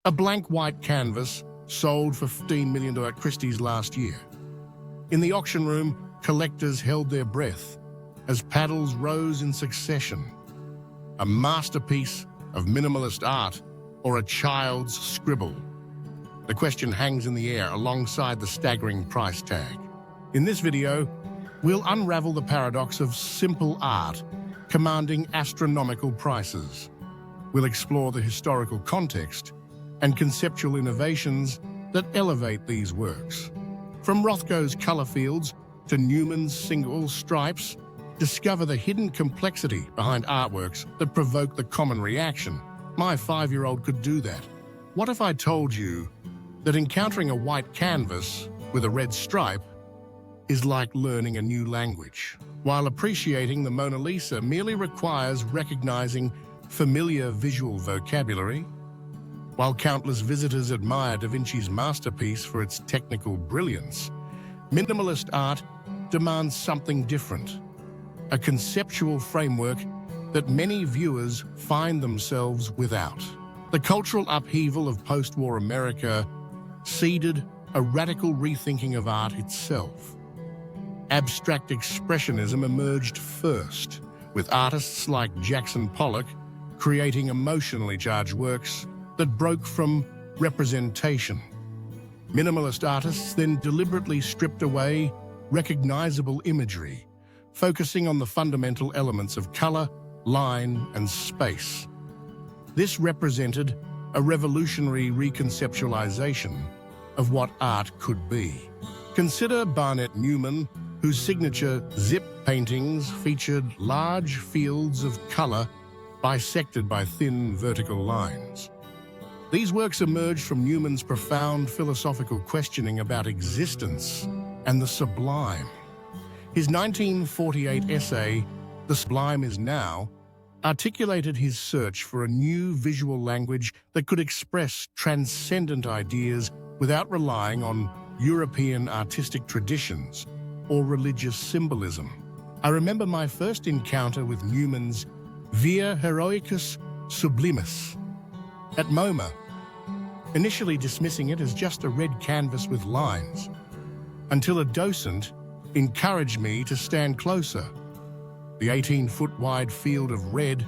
A blank white canvas sold for $15 million at Christie's last year. In the auction room, collectors held their breath as paddles rose in succession. A masterpiece of minimalist art or a child's scribble? The question hangs in the air alongside the staggering price tag. In this video, we'll unravel the paradox of simple art commanding astronomical prices. We'll explore the historical context and conceptual innovations that elevate these works. From Rothko's color fields to Newman's single stripes, discover the hidden complexity behind artworks that provoke the common reaction. My 5-year-old could do that. What if I told you that encountering a white canvas with a red stripe is like learning a new language? While appreciating the Mona Lisa merely requires recognizing familiar visual vocabulary, while countless visitors admire Da Vinci's masterpiece for its technical brilliance, minimalist art demands something different, a conceptual framework that many viewers find themselves without. The cultural upheaval of post-war America seeded a radical rethinking of art itself. Abstract expressionism emerged first, with artists like Jackson Pollock creating emotionally charged works that broke from representation. Minimalist artists then deliberately stripped away recognizable imagery, focusing on the fundamental elements of color, line, and space. This represented a revolutionary reconceptualization of what art could be. Consider Barnett Newman, whose signature zip paintings featured large fields of color bisected by thin vertical lines. These works emerged from Newman's profound philosophical questioning about existence and the sublime. His 1948 essay, "The Sublime Is Now," articulated his search for a new visual language that could express transcendent ideas without relying on European artistic traditions or religious symbolism. I remember my first encounter with Newman's Via Heroicus Sublimis at MoMA, initially dismissing it as just a red canvas with lines, until a docent encouraged me to stand closer. The 18-foot-wide field of red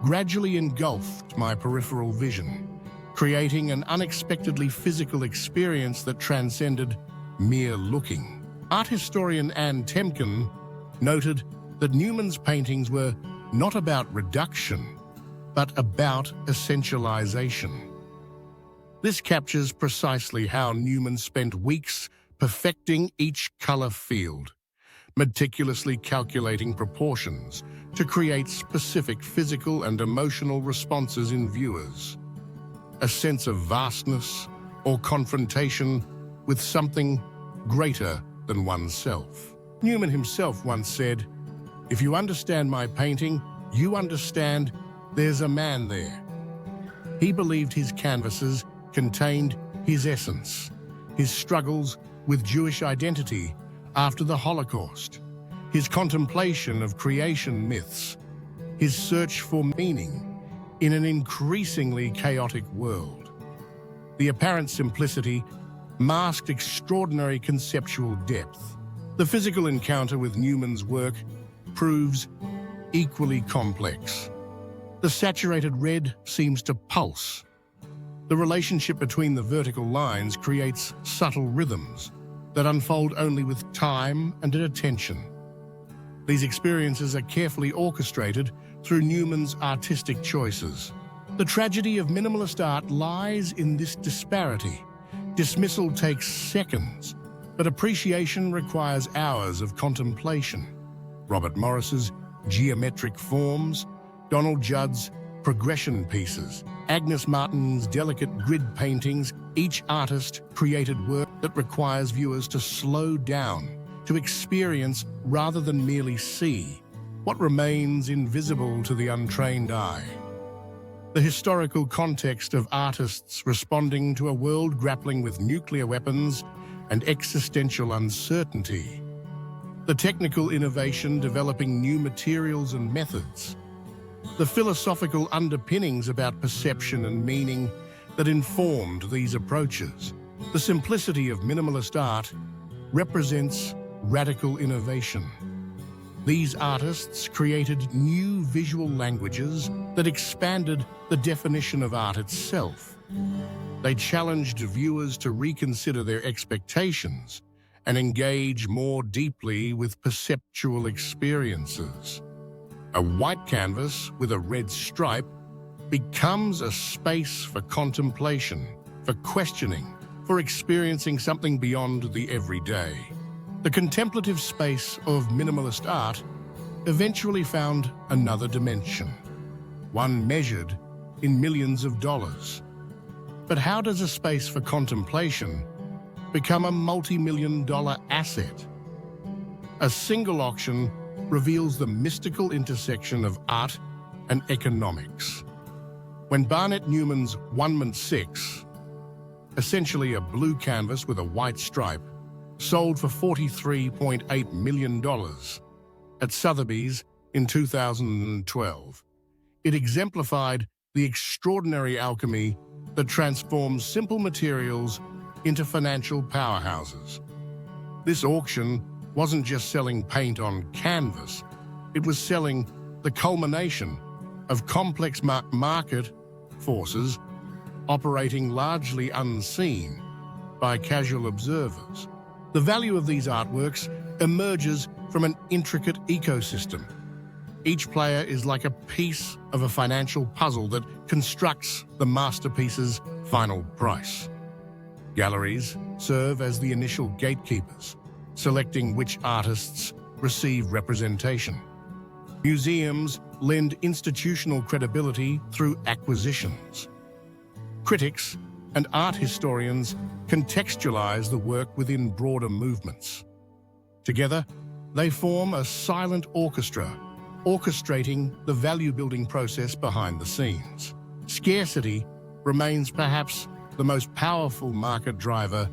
gradually engulfed my peripheral vision, creating an unexpectedly physical experience that transcended mere looking. Art historian Anne Temkin noted that Newman's paintings were not about reduction, but about essentialization. This captures precisely how Newman spent weeks perfecting each color field, meticulously calculating proportions to create specific physical and emotional responses in viewers. A sense of vastness or confrontation with something greater than oneself. Newman himself once said, "If you understand my painting, you understand there's a man there." He believed his canvases contained his essence, his struggles with Jewish identity after the Holocaust, his contemplation of creation myths, his search for meaning in an increasingly chaotic world. The apparent simplicity masked extraordinary conceptual depth. The physical encounter with Newman's work proves equally complex. The saturated red seems to pulse. The relationship between the vertical lines creates subtle rhythms that unfold only with time and attention. These experiences are carefully orchestrated through Newman's artistic choices. The tragedy of minimalist art lies in this disparity. Dismissal takes seconds, but appreciation requires hours of contemplation. Robert Morris's geometric forms, Donald Judd's progression pieces, Agnes Martin's delicate grid paintings, each artist created work that requires viewers to slow down, to experience rather than merely see what remains invisible to the untrained eye. The historical context of artists responding to a world grappling with nuclear weapons and existential uncertainty. The technical innovation developing new materials and methods. The philosophical underpinnings about perception and meaning that informed these approaches. The simplicity of minimalist art represents radical innovation. These artists created new visual languages that expanded the definition of art itself. They challenged viewers to reconsider their expectations and engage more deeply with perceptual experiences. A white canvas with a red stripe becomes a space for contemplation, for questioning, for experiencing something beyond the everyday. The contemplative space of minimalist art eventually found another dimension, one measured in millions of dollars. But how does a space for contemplation become a multi-million-dollar asset? A single auction reveals the mystical intersection of art and economics. When Barnett Newman's One 6, essentially a blue canvas with a white stripe, sold for $43.8 million at Sotheby's in 2012, it exemplified the extraordinary alchemy that transforms simple materials into financial powerhouses. This auction wasn't just selling paint on canvas, it was selling the culmination of complex market forces operating largely unseen by casual observers. The value of these artworks emerges from an intricate ecosystem. Each player is like a piece of a financial puzzle that constructs the masterpiece's final price. Galleries serve as the initial gatekeepers, selecting which artists receive representation. Museums lend institutional credibility through acquisitions. Critics and art historians contextualize the work within broader movements. Together, they form a silent orchestra, orchestrating the value-building process behind the scenes. Scarcity remains perhaps the most powerful market driver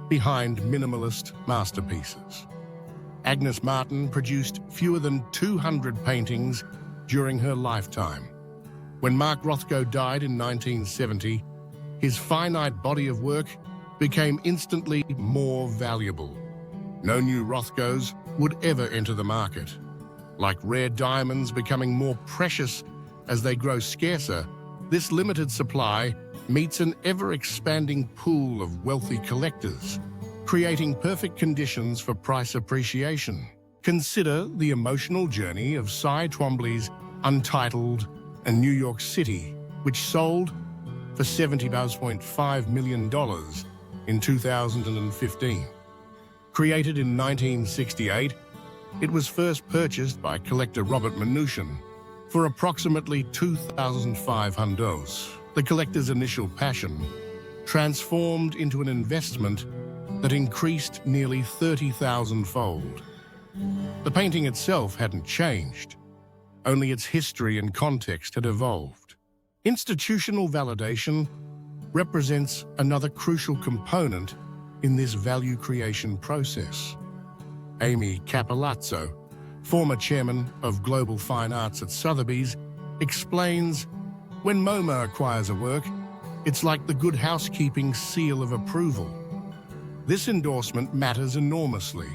behind minimalist masterpieces. Agnes Martin produced fewer than 200 paintings during her lifetime. When Mark Rothko died in 1970, his finite body of work became instantly more valuable. No new Rothkos would ever enter the market. Like rare diamonds becoming more precious as they grow scarcer, this limited supply meets an ever-expanding pool of wealthy collectors, creating perfect conditions for price appreciation. Consider the emotional journey of Twombly's Untitled and New York City, which sold for $70.5 million in 2015. Created in 1968, it was first purchased by collector Robert Mnuchin for approximately $2,500. The collector's initial passion transformed into an investment that increased nearly 30,000-fold. The painting itself hadn't changed, only its history and context had evolved. Institutional validation represents another crucial component in this value creation process. Amy Capilazzo, former chairman of Global Fine Arts at Sotheby's, explains, when MoMA acquires a work, it's like the Good Housekeeping seal of approval. This endorsement matters enormously.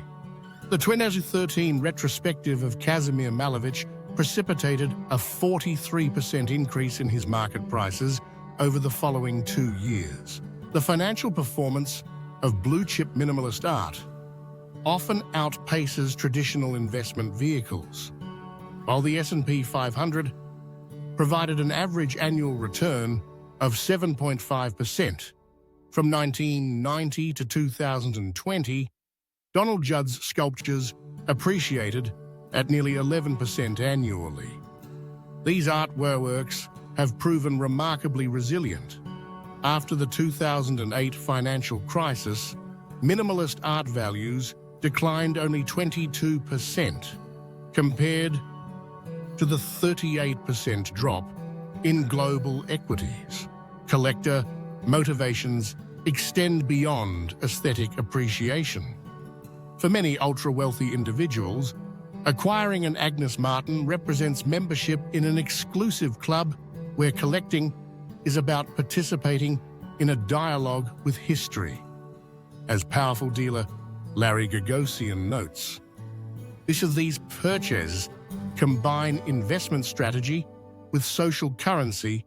The 2013 retrospective of Kazimir Malevich precipitated a 43% increase in his market prices over the following 2 years. The financial performance of blue-chip minimalist art often outpaces traditional investment vehicles. While the S&P 500 provided an average annual return of 7.5% from 1990 to 2020, Donald Judd's sculptures appreciated at nearly 11% annually. These artworks have proven remarkably resilient. After the 2008 financial crisis, minimalist art values declined only 22%, compared to the 38% drop in global equities. Collector motivations extend beyond aesthetic appreciation. For many ultra-wealthy individuals, acquiring an Agnes Martin represents membership in an exclusive club where collecting is about participating in a dialogue with history. As powerful dealer Larry Gagosian notes, these purchases combine investment strategy with social currency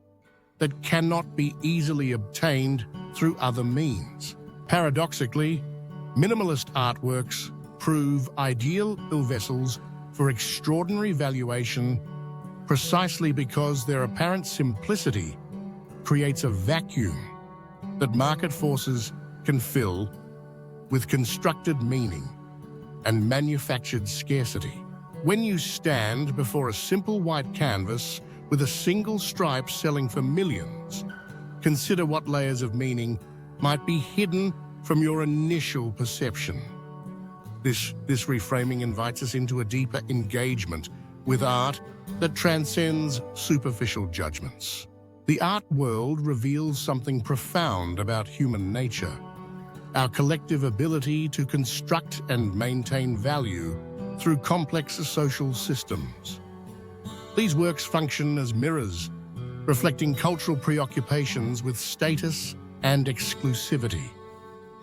that cannot be easily obtained through other means. Paradoxically, minimalist artworks prove ideal vessels for extraordinary valuation precisely because their apparent simplicity creates a vacuum that market forces can fill with constructed meaning and manufactured scarcity. When you stand before a simple white canvas with a single stripe selling for millions, consider what layers of meaning might be hidden from your initial perception. This reframing invites us into a deeper engagement with art that transcends superficial judgments. The art world reveals something profound about human nature, our collective ability to construct and maintain value through complex social systems. These works function as mirrors, reflecting cultural preoccupations with status and exclusivity.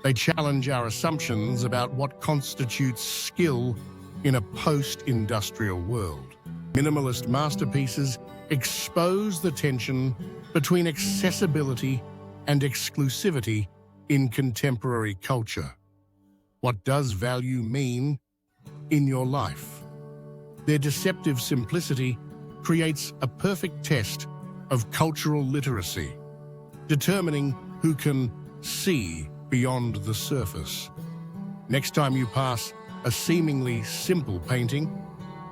They challenge our assumptions about what constitutes skill in a post-industrial world. Minimalist masterpieces expose the tension between accessibility and exclusivity in contemporary culture. What does value mean in your life? Their deceptive simplicity creates a perfect test of cultural literacy, determining who can see beyond the surface. Next time you pass a seemingly simple painting,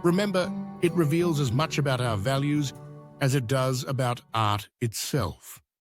remember it reveals as much about our values as it does about art itself.